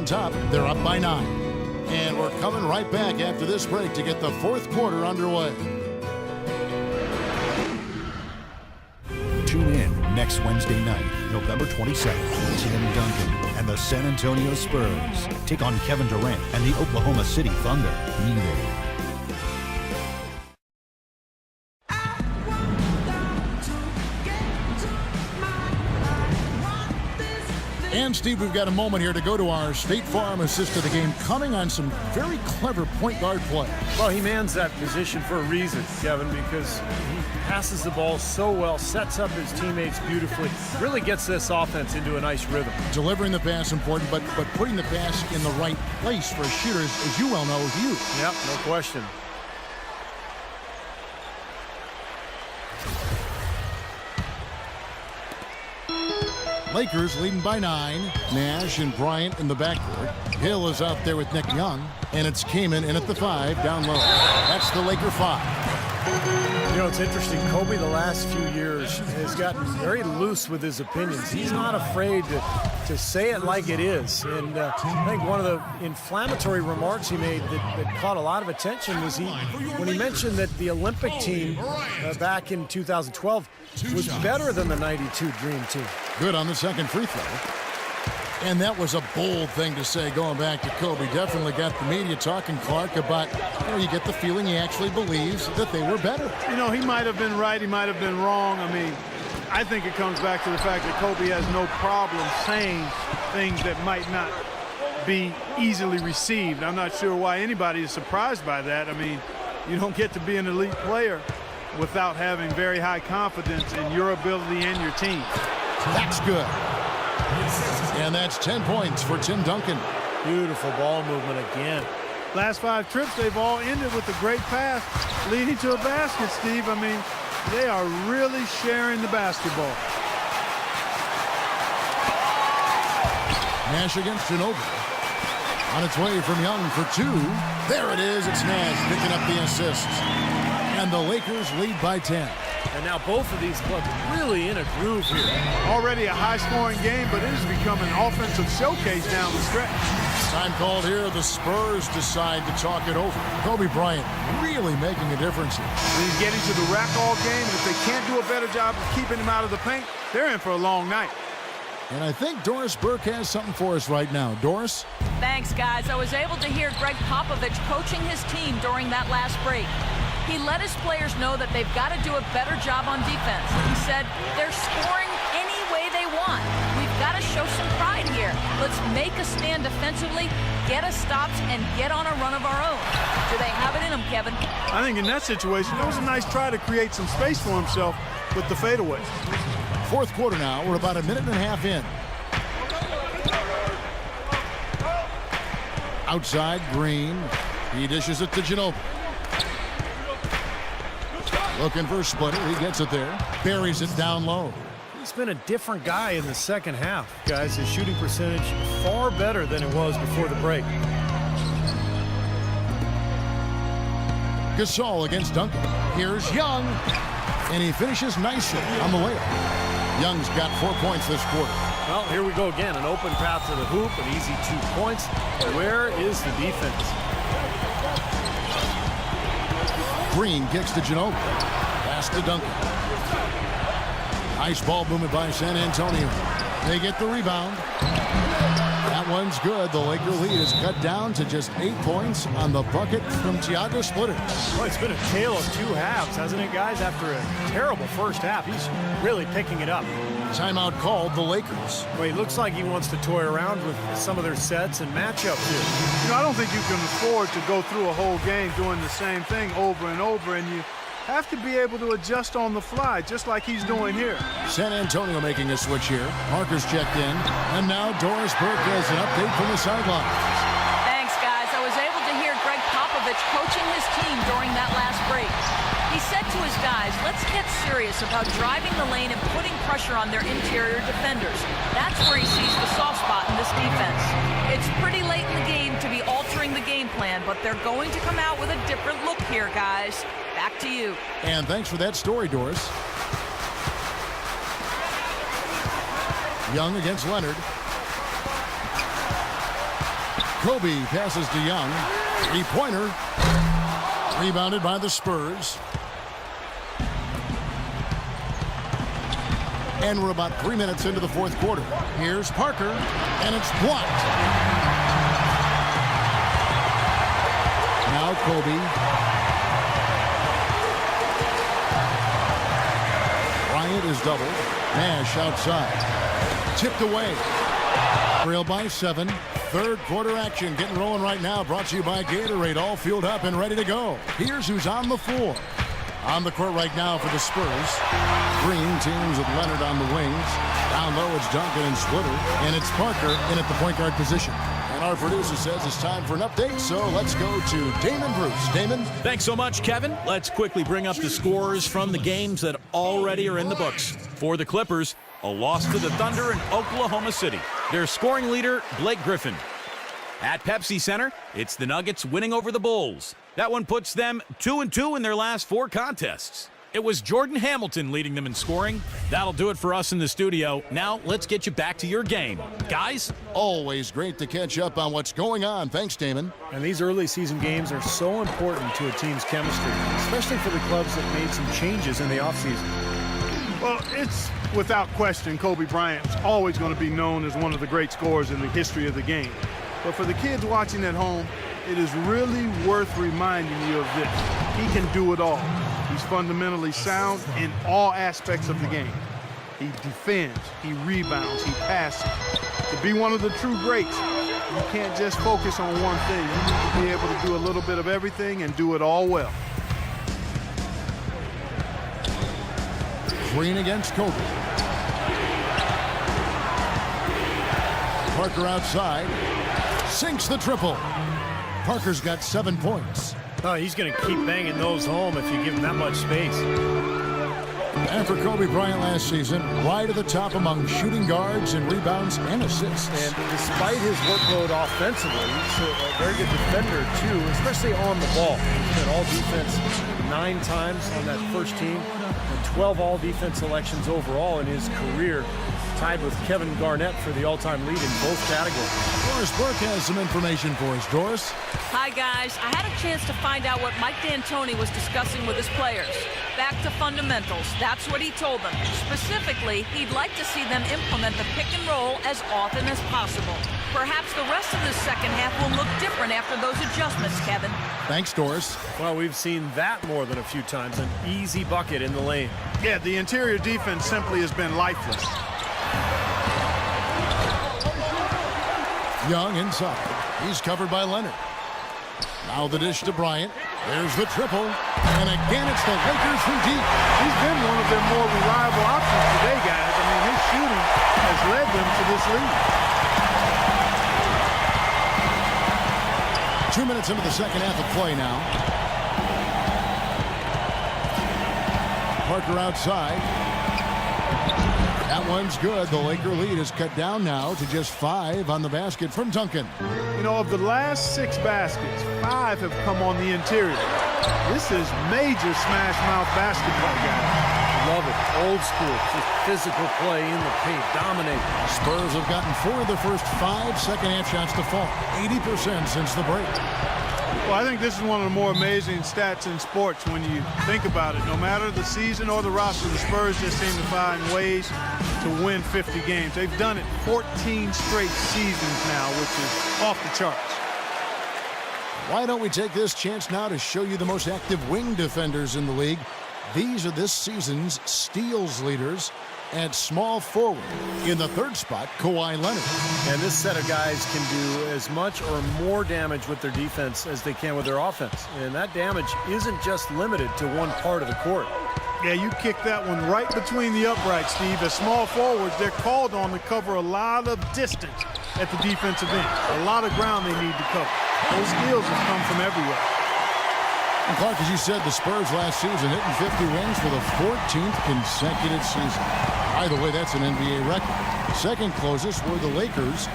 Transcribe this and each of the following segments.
top. They're up by 9. And we're coming right back after this break to get the fourth quarter underway. Tune in next Wednesday night, November 27th. Tim Duncan and the San Antonio Spurs take on Kevin Durant and the Oklahoma City Thunder. Be there. And, Steve, we've got a moment here to go to our State Farm assist of the game, coming on some very clever point guard play. Well, he mans that position for a reason, Kevin, because he passes the ball so well, sets up his teammates beautifully, really gets this offense into a nice rhythm. Delivering the pass important, but putting the pass in the right place for a shooter, as you well know, is huge. Yep, no question. Lakers leading by 9. Nash and Bryant in the backcourt. Hill is out there with Nick Young. And it's Kaman in at the 5, down low. That's the Laker 5. You know, it's interesting. Kobe, the last few years, has gotten very loose with his opinions. He's not afraid to say it like it is. And I think one of the inflammatory remarks he made that caught a lot of attention was when he mentioned that the Olympic team back in 2012 was better than the 92 Dream Team. Good on the second free throw. And that was a bold thing to say going back to Kobe. Definitely got the media talking, Clark, about, you get the feeling he actually believes that they were better. You know, he might have been right, he might have been wrong. I mean, I think it comes back to the fact that Kobe has no problem saying things that might not be easily received. I'm not sure why anybody is surprised by that. I mean, you don't get to be an elite player without having very high confidence in your ability and your team. That's good. And that's 10 points for Tim Duncan. Beautiful ball movement again. Last 5 trips, they've all ended with a great pass leading to a basket, Steve. I mean, they are really sharing the basketball. Nash against Ginobili. On its way from Young for 2. There it is. It's Nash picking up the assist. And the Lakers lead by 10. And now both of these clubs really in a groove here. Already a high-scoring game, but it has become an offensive showcase down the stretch. Time called here. The Spurs decide to talk it over. Kobe Bryant really making a difference here. He's getting to the rack all game. If they can't do a better job of keeping him out of the paint, they're in for a long night. And I think Doris Burke has something for us right now. Doris? Thanks, guys. I was able to hear Greg Popovich coaching his team during that last break. He let his players know that they've got to do a better job on defense. He said they're scoring any way they want. We've got to show some pride here. Let's make a stand defensively, get us stops, and get on a run of our own. Do they have it in them, Kevin? I think in that situation, it was a nice try to create some space for himself with the fadeaway. Fourth quarter now. We're about a minute and a half in. Outside, Green. He dishes it to Ginobili. Looking for a splitter. He gets it there. Buries it down low. He's been a different guy in the second half, guys. His shooting percentage far better than it was before the break. Gasol against Duncan. Here's Young. And he finishes nicely on the layup. Young's got 4 points this quarter. Well, here we go again. An open path to the hoop, an easy 2 points. Where is the defense? Green kicks to Ginobili. Pass to Duncan. Nice ball movement by San Antonio. They get the rebound. That one's good. The Laker lead is cut down to just 8 points on the bucket from Thiago Splitters. Well, it's been a tale of 2 halves, hasn't it, guys? After a terrible first half, he's really picking it up. Timeout called the Lakers. Well, he looks like he wants to toy around with some of their sets and matchups here. You know, I don't think you can afford to go through a whole game doing the same thing over and over, and you have to be able to adjust on the fly, just like he's doing here. San Antonio making a switch here. Parker's checked in, and now Doris Burke has an update from the sideline. Thanks, guys. I was able to hear Greg Popovich coaching his team during that last break. He said to his guys, let's get serious about driving the lane and putting pressure on their interior defenders. That's where he sees the soft spot in this defense. It's pretty late in the game to be altering the game plan, but they're going to come out with a different look here, guys. Back to you. And thanks for that story, Doris. Young against Leonard. Kobe passes to Young. Three-pointer. Rebounded by the Spurs. And we're about 3 minutes into the fourth quarter. Here's Parker, and it's blocked. Now Kobe. Bryant is doubled. Nash outside. Tipped away. Trail by 7. Third quarter action getting rolling right now. Brought to you by Gatorade. All fueled up and ready to go. Here's who's on the floor. On the court right now for the Spurs. Green teams with Leonard on the wings. Down low it's Duncan and Splitter. And it's Parker in at the point guard position. And our producer says it's time for an update, so let's go to Damon Bruce. Damon? Thanks so much, Kevin. Let's quickly bring up the scores from the games that already are in the books. For the Clippers, a loss to the Thunder in Oklahoma City. Their scoring leader, Blake Griffin. At Pepsi Center, it's the Nuggets winning over the Bulls. That one puts them 2-2 in their last 4 contests. It was Jordan Hamilton leading them in scoring. That'll do it for us in the studio. Now, let's get you back to your game. Guys? Always great to catch up on what's going on. Thanks, Damon. And these early season games are so important to a team's chemistry, especially for the clubs that made some changes in the offseason. Well, it's without question Kobe Bryant is always going to be known as one of the great scorers in the history of the game. But for the kids watching at home, it is really worth reminding you of this. He can do it all. He's fundamentally sound in all aspects of the game. He defends, he rebounds, he passes. To be one of the true greats, you can't just focus on one thing. You need to be able to do a little bit of everything and do it all well. Green against Kobe. Parker outside. Sinks the triple. Parker's got 7 points. Oh, he's going to keep banging those home if you give him that much space. And for Kobe Bryant last season, right at the top among shooting guards and rebounds and assists. And despite his workload offensively, he's a very good defender, too, especially on the ball. He's been all defense 9 times on that first team, and 12 all-defense selections overall in his career, tied with Kevin Garnett for the all-time lead in both categories. Doris Burke has some information for us. Doris? Hi, guys. I had a chance to find out what Mike D'Antoni was discussing with his players. Back to fundamentals. That's what he told them. Specifically, he'd like to see them implement the pick and roll as often as possible. Perhaps the rest of the second half will look different after those adjustments, Kevin. Thanks, Doris. Well, we've seen that more than a few times. An easy bucket in the lane. Yeah, the interior defense simply has been lifeless. Young inside. He's covered by Leonard. Now the dish to Bryant. There's the triple. And again, it's the Lakers from deep. He's been one of their more reliable options today, guys. I mean, his shooting has led them to this lead. 2 minutes into the second half of play now. Parker outside. That one's good. The Laker lead is cut down now to just 5 on the basket from Duncan. You know, of the last 6 baskets, 5 have come on the interior. This is major smash mouth basketball, guys. Love it. Old school. Just physical play in the paint. Dominate. Spurs have gotten 4 of the first 5 second half shots to fall. 80% since the break. Well, I think this is one of the more amazing stats in sports when you think about it. No matter the season or the roster, the Spurs just seem to find ways to win 50 games. They've done it 14 straight seasons now, which is off the charts. Why don't we take this chance now to show you the most active wing defenders in the league? These are this season's steals leaders. At small forward, in the 3rd spot, Kawhi Leonard. And this set of guys can do as much or more damage with their defense as they can with their offense. And that damage isn't just limited to one part of the court. Yeah, you kicked that one right between the uprights, Steve. As small forwards, they're called on to cover a lot of distance at the defensive end. A lot of ground they need to cover. Those skills have come from everywhere. And Clark, as you said, the Spurs last season hitting 50 wins for the 14th consecutive season. By the way, that's an NBA record. Second closest were the Lakers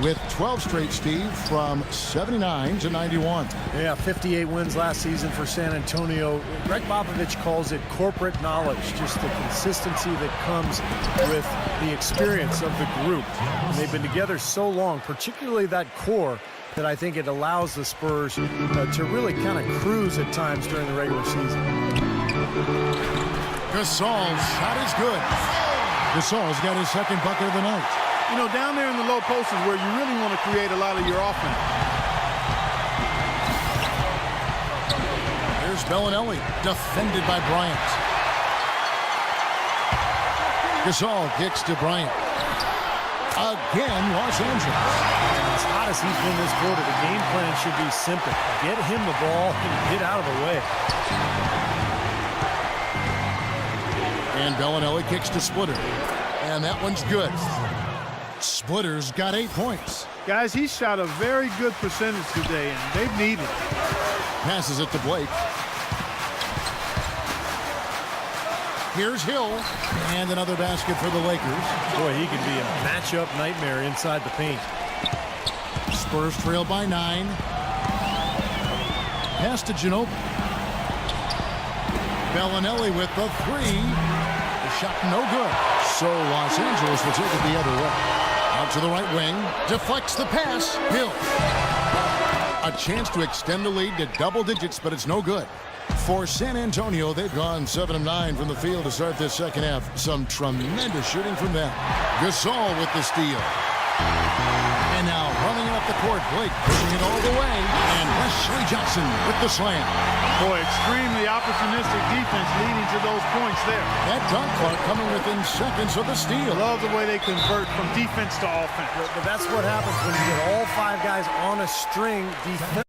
with 12 straight, Steve, from 79 to 91. Yeah, 58 wins last season for San Antonio. Greg Popovich calls it corporate knowledge, just the consistency that comes with the experience of the group. And they've been together so long, particularly that core. that I think it allows the Spurs to really kind of cruise at times during the regular season. Gasol's shot is good. Gasol's got his second bucket of the night. You know, down there in the low post is where you really want to create a lot of your offense. Here's Bellinelli, defended by Bryant. Gasol kicks to Bryant. Again, Los Angeles. As hot as he's been this quarter, the game plan should be simple. Get him the ball and get out of the way. And Bellinelli kicks to Splitter. And that one's good. Splitter's got 8 points. Guys, he shot a very good percentage today, and they've needed it. Passes it to Blake. Here's Hill. And another basket for the Lakers. Boy, he could be a matchup nightmare inside the paint. Spurs trail by 9. Pass to Ginobili. Bellinelli with the 3. The shot no good. So Los Angeles will take it the other way. Out to the right wing. Deflects the pass. Hill. A chance to extend the lead to double digits, but it's no good. For San Antonio, they've gone 7 of 9 from the field to start this second half. Some tremendous shooting from them. Gasol with the steal. And now running it up the court, Blake pushing it all the way. And Wesley Johnson with the slam. Boy, extremely opportunistic defense leading to those points there. That dunk clock coming within seconds of the steal. Love the way they convert from defense to offense. But that's what happens when you get all 5 guys on a string. Defense.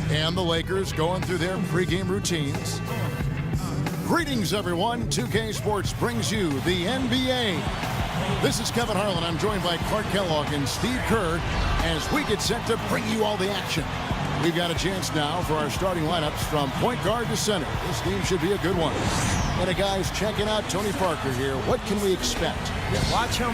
And the Lakers going through their pregame routines. Greetings, everyone. 2K Sports brings you the NBA. This is Kevin Harlan. I'm joined by Clark Kellogg and Steve Kerr as we get set to bring you all the action. We've got a chance now for our starting lineups from point guard to center. This game should be a good one. And guys, checking out Tony Parker here. What can we expect? Watch how many